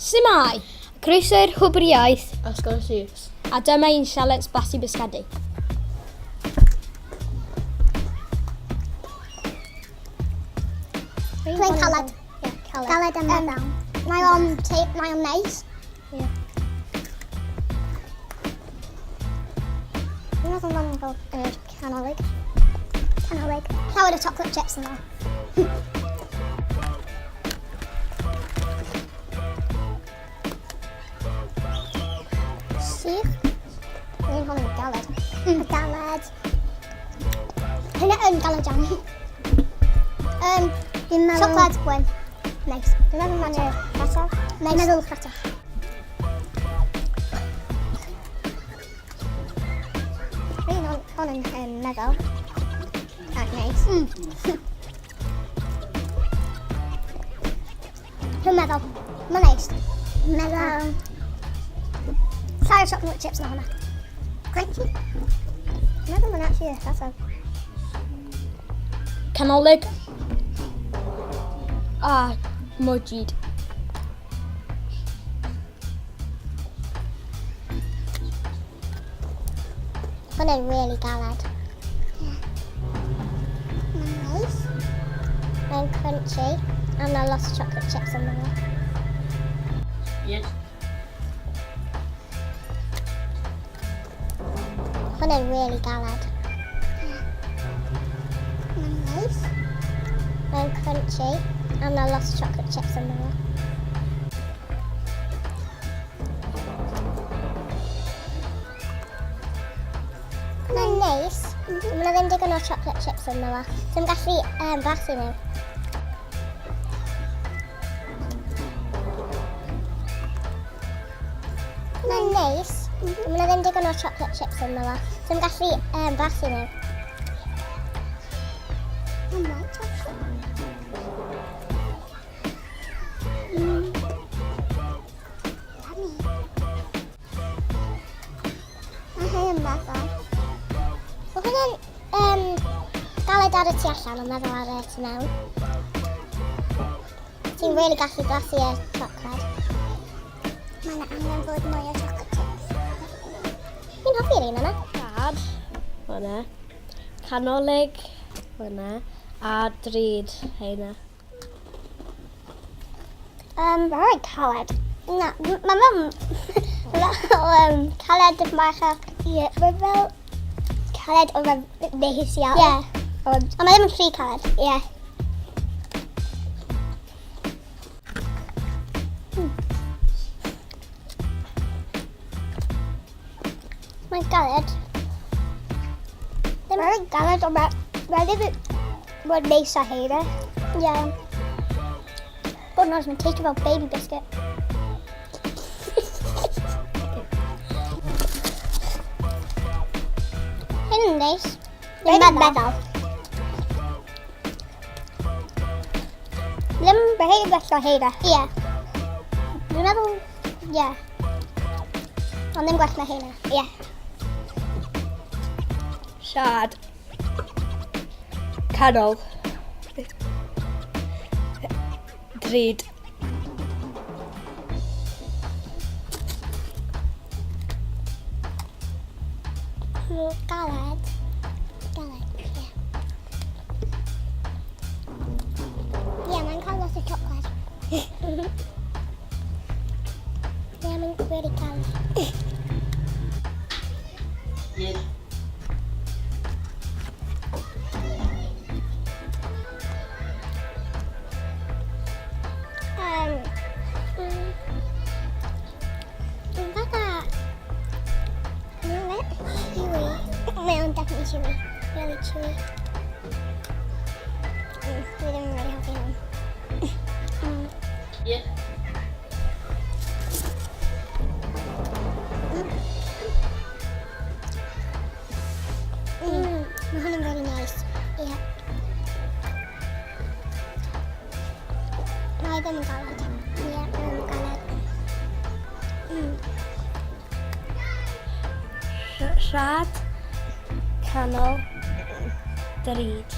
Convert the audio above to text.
Sumai, croeso'r Hwb Iaith Ysgol y Llys. a dyma un Sialens Blasu Bisgedi. Mae'n caled. Caled yn meddwl. Mae o'n neis. Ie. Dwi'n meddwl mae'n fel canolig. Canolig. Llawer o chocolate chips yn dda. Sych. Dwi'n hwnna'n galed. Galed. Hynna yn galed iawn. Dwi'n meddwl... Siocled gwyn. Neis. Dwi'n meddwl mae'n cratach. Neis. Dwi'n meddwl cratach. Hwn yn meddwl. Ac neis. Dwi'n meddwl. Mae'n neis. Meddwl. Llawer chocolate chips na hwnna. Crunchy. Dwi'n meddwl mae'n actually cratach. Canolig a mojid. Hwnna'n really galed. Mae'n neis. Mae'n crunchy. A mae lot o chocolate chips yn yma. Ie. Hwnna'n really galed. Mae'n neis. Mae'n crunchy. A mae lot o chocolate chips yn yma. Mae'n neis. Mae ddim digon o chocolate chips yn yma. Dwi'n gallu blasu nhw. Mae'n neis. Mae ddim digon o chocolate chips yn yma. Dwi'n gallu blasu nhw. Mae'n white chocolate. Mae hwnna'n galed ar y tu allan ond meddwl ar y tu mewn. Ti'n really gallu blasu y siocled. Mae'n angen fod mwy o chocolate chips. Fi'n hoffi'r un yna. Dad, hwnna. Canolig, hwnna. A drio'r, heina. Mae'n caled. Na, mae fel caled yn bach o... Ie, mae fel caled o neis iawn. Ie. Ond mae ddim yn rhy caled. Ie. Mae'n galed. Mae'n galed ond mae ddim yn neis o heina. Ie. Bod yn oes, mae'n teithio fel baby biscuit. Hyn yn neis. Dwi'n meddwl. Ddim behaid bell o heina. Ie. Dwi'n meddwl, ie. Ond ddim gwell na heina. Ie. Siad. Canol. Drio'r. Galed. Galed, ie. Ie, mae'n cael lot o siocled. Ie, mae'n really galed. Ie. Mae'n definitely chewy. Really chewy. Dwi ddim yn really hoffi hwn. Ie. Mae hwn yn really nice. Ie. Mae ddim yn galed. Ie, mae ddim yn galed. Siad. Canol. Drio'r.